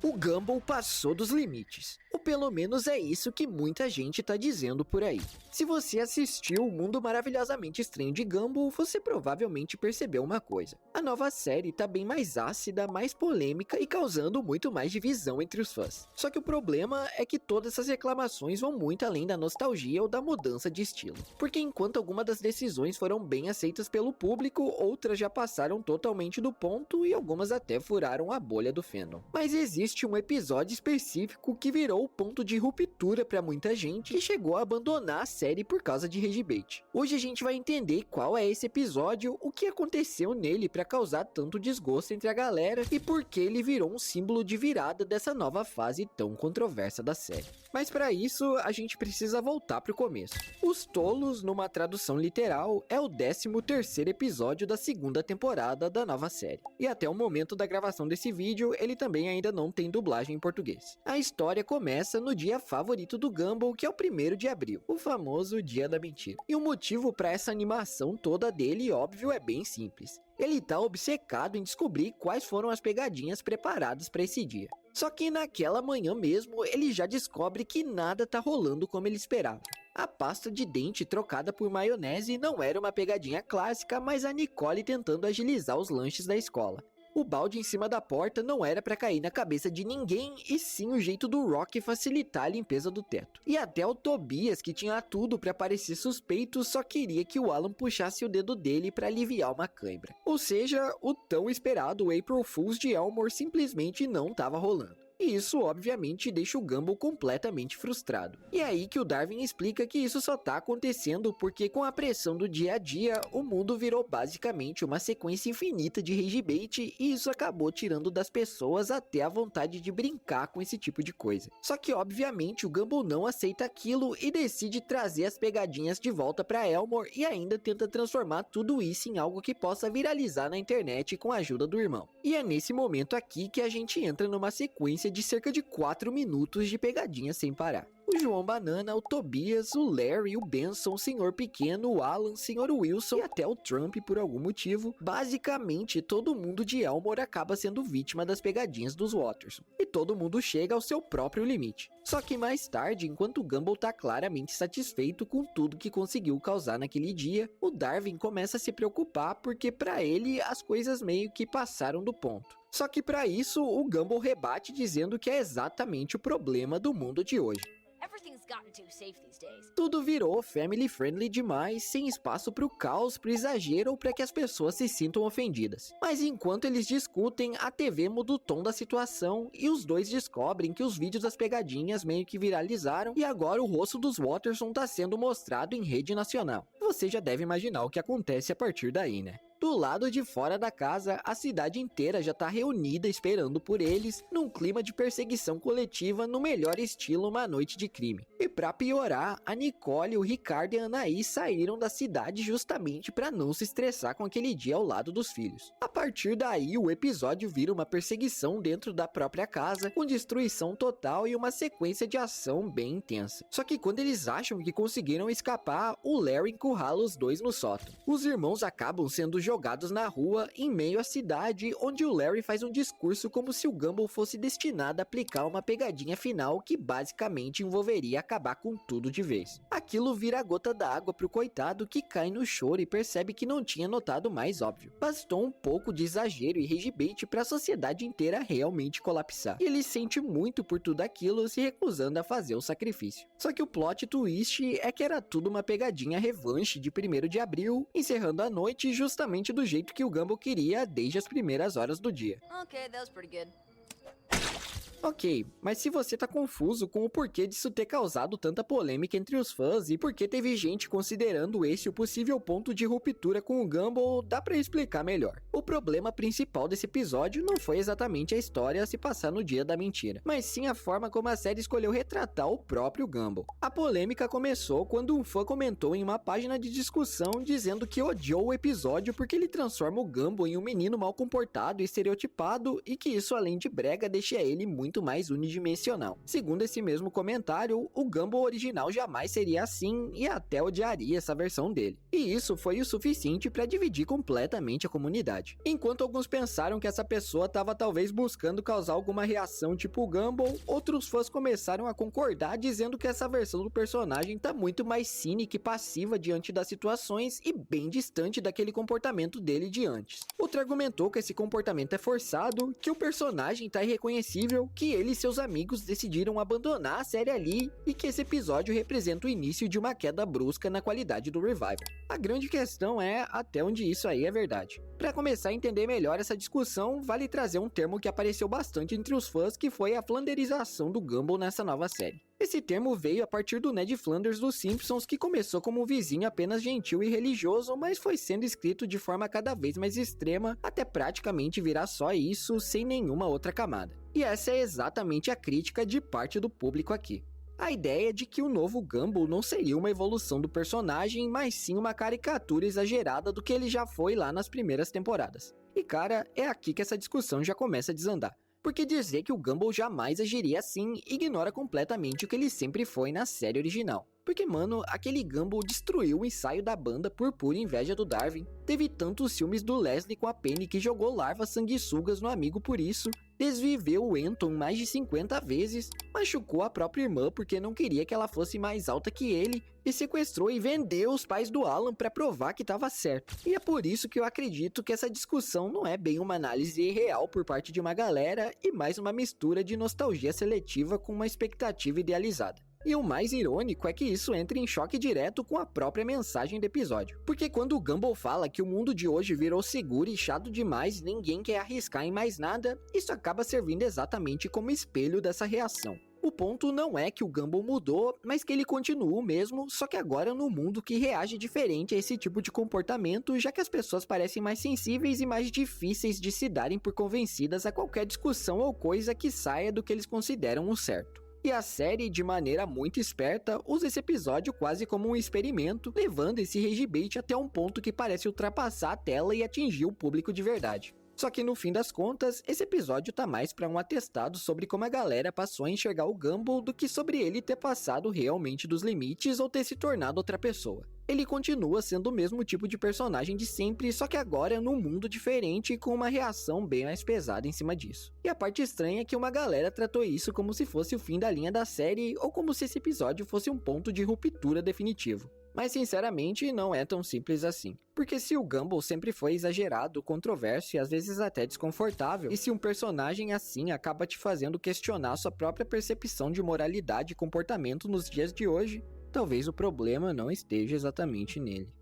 O Gumball passou dos limites. Ou pelo menos é isso que muita gente tá dizendo por aí. Se você assistiu O Mundo Maravilhosamente Estranho de Gumball, você provavelmente percebeu uma coisa. A nova série tá bem mais ácida, mais polêmica e causando muito mais divisão entre os fãs. Só que o problema é que todas essas reclamações vão muito além da nostalgia ou da mudança de estilo. Porque enquanto algumas das decisões foram bem aceitas pelo público, outras já passaram totalmente do ponto e algumas até furaram a bolha do fandom. Mas existe um episódio específico que virou o ponto de ruptura pra muita gente e chegou a abandonar a série por causa de ragebait. Hoje a gente vai entender qual é esse episódio, o que aconteceu nele pra causar tanto desgosto entre a galera e por que ele virou um símbolo de virada dessa nova fase tão controversa da série. Mas para isso a gente precisa voltar pro começo. Os Tolos, numa tradução literal, é o 13º episódio da segunda temporada da nova série. E até o momento da gravação desse vídeo, ele também ainda não tem dublagem em português. A história começa no dia favorito do Gumball, que é o 1º de abril, o famoso Dia da Mentira. E o motivo para essa animação toda dele, óbvio, é bem simples. Ele tá obcecado em descobrir quais foram as pegadinhas preparadas para esse dia. Só que naquela manhã mesmo, ele já descobre que nada tá rolando como ele esperava. A pasta de dente trocada por maionese não era uma pegadinha clássica, mas a Nicole tentando agilizar os lanches da escola. O balde em cima da porta não era pra cair na cabeça de ninguém, e sim o jeito do Rock facilitar a limpeza do teto. E até o Tobias, que tinha tudo pra parecer suspeito, só queria que o Alan puxasse o dedo dele pra aliviar uma cãibra. Ou seja, o tão esperado April Fools de Elmore simplesmente não tava rolando. E isso obviamente deixa o Gumball completamente frustrado. E é aí que o Darwin explica que isso só tá acontecendo porque com a pressão do dia a dia, o mundo virou basicamente uma sequência infinita de ragebait e isso acabou tirando das pessoas até a vontade de brincar com esse tipo de coisa. Só que obviamente o Gumball não aceita aquilo e decide trazer as pegadinhas de volta pra Elmore e ainda tenta transformar tudo isso em algo que possa viralizar na internet com a ajuda do irmão. E é nesse momento aqui que a gente entra numa sequência de cerca de 4 minutos de pegadinhas sem parar. O João Banana, o Tobias, o Larry, o Benson, o Senhor Pequeno, o Alan, o Senhor Wilson e até o Trump por algum motivo. Basicamente, todo mundo de Elmore acaba sendo vítima das pegadinhas dos Watterson. E todo mundo chega ao seu próprio limite. Só que mais tarde, enquanto o Gumball tá claramente satisfeito com tudo que conseguiu causar naquele dia, o Darwin começa a se preocupar porque pra ele as coisas meio que passaram do ponto. Só que pra isso, o Gumball rebate dizendo que é exatamente o problema do mundo de hoje. Tudo virou family friendly demais, sem espaço pro caos, pro exagero ou para que as pessoas se sintam ofendidas. Mas enquanto eles discutem, a TV muda o tom da situação e os dois descobrem que os vídeos das pegadinhas meio que viralizaram e agora o rosto dos Watterson tá sendo mostrado em rede nacional. Você já deve imaginar o que acontece a partir daí, né? Do lado de fora da casa, a cidade inteira já tá reunida esperando por eles, num clima de perseguição coletiva no melhor estilo Uma Noite de Crime. E pra piorar, a Nicole, o Ricardo e a Anaí saíram da cidade justamente pra não se estressar com aquele dia ao lado dos filhos. A partir daí, o episódio vira uma perseguição dentro da própria casa, com destruição total e uma sequência de ação bem intensa. Só que quando eles acham que conseguiram escapar, o Larry encurrala os dois no sótão. Os irmãos acabam sendo jogados na rua, em meio à cidade, onde o Larry faz um discurso como se o Gumball fosse destinado a aplicar uma pegadinha final que basicamente envolveria acabar com tudo de vez. Aquilo vira a gota d'água pro coitado que cai no choro e percebe que não tinha notado o mais óbvio. Bastou um pouco de exagero e ragebait pra sociedade inteira realmente colapsar. E ele sente muito por tudo aquilo, se recusando a fazer o sacrifício. Só que o plot twist é que era tudo uma pegadinha revanche de 1º de abril, encerrando a noite justamente do jeito que o Gumball queria desde as primeiras horas do dia. Okay, that was pretty good. Ok, mas se você tá confuso com o porquê disso ter causado tanta polêmica entre os fãs e porque teve gente considerando esse o possível ponto de ruptura com o Gumball, dá pra explicar melhor. O problema principal desse episódio não foi exatamente a história a se passar no dia da mentira, mas sim a forma como a série escolheu retratar o próprio Gumball. A polêmica começou quando um fã comentou em uma página de discussão dizendo que odiou o episódio porque ele transforma o Gumball em um menino mal comportado e estereotipado e que isso além de brega deixa ele muito muito mais unidimensional. Segundo esse mesmo comentário, o Gumball original jamais seria assim e até odiaria essa versão dele. E isso foi o suficiente para dividir completamente a comunidade. Enquanto alguns pensaram que essa pessoa estava talvez buscando causar alguma reação tipo o Gumball, outros fãs começaram a concordar dizendo que essa versão do personagem tá muito mais cínica e passiva diante das situações e bem distante daquele comportamento dele de antes. Outro argumentou que esse comportamento é forçado, que o personagem tá irreconhecível, que ele e seus amigos decidiram abandonar a série ali e que esse episódio representa o início de uma queda brusca na qualidade do revival. A grande questão é até onde isso aí é verdade. Para começar a entender melhor essa discussão, vale trazer um termo que apareceu bastante entre os fãs, que foi a flanderização do Gumball nessa nova série. Esse termo veio a partir do Ned Flanders dos Simpsons, que começou como um vizinho apenas gentil e religioso, mas foi sendo escrito de forma cada vez mais extrema, até praticamente virar só isso, sem nenhuma outra camada. E essa é exatamente a crítica de parte do público aqui. A ideia de que o novo Gumball não seria uma evolução do personagem, mas sim uma caricatura exagerada do que ele já foi lá nas primeiras temporadas. E cara, é aqui que essa discussão já começa a desandar. Porque dizer que o Gumball jamais agiria assim ignora completamente o que ele sempre foi na série original. Porque, mano, aquele Gumball destruiu o ensaio da banda por pura inveja do Darwin. Teve tantos ciúmes do Leslie com a Penny que jogou larvas sanguessugas no amigo por isso, desviveu o Anton mais de 50 vezes, machucou a própria irmã porque não queria que ela fosse mais alta que ele, e sequestrou e vendeu os pais do Alan pra provar que tava certo. E é por isso que eu acredito que essa discussão não é bem uma análise real por parte de uma galera, e mais uma mistura de nostalgia seletiva com uma expectativa idealizada. E o mais irônico é que isso entra em choque direto com a própria mensagem do episódio. Porque quando o Gumball fala que o mundo de hoje virou seguro e chato demais e ninguém quer arriscar em mais nada, isso acaba servindo exatamente como espelho dessa reação. O ponto não é que o Gumball mudou, mas que ele continua o mesmo, só que agora no mundo que reage diferente a esse tipo de comportamento, já que as pessoas parecem mais sensíveis e mais difíceis de se darem por convencidas a qualquer discussão ou coisa que saia do que eles consideram o certo. E a série, de maneira muito esperta, usa esse episódio quase como um experimento, levando esse rage bait até um ponto que parece ultrapassar a tela e atingir o público de verdade. Só que no fim das contas, esse episódio tá mais pra um atestado sobre como a galera passou a enxergar o Gumball do que sobre ele ter passado realmente dos limites ou ter se tornado outra pessoa. Ele continua sendo o mesmo tipo de personagem de sempre, só que agora num mundo diferente e com uma reação bem mais pesada em cima disso. E a parte estranha é que uma galera tratou isso como se fosse o fim da linha da série ou como se esse episódio fosse um ponto de ruptura definitivo. Mas sinceramente não é tão simples assim. Porque se o Gumball sempre foi exagerado, controverso e às vezes até desconfortável, e se um personagem assim acaba te fazendo questionar sua própria percepção de moralidade e comportamento nos dias de hoje, talvez o problema não esteja exatamente nele.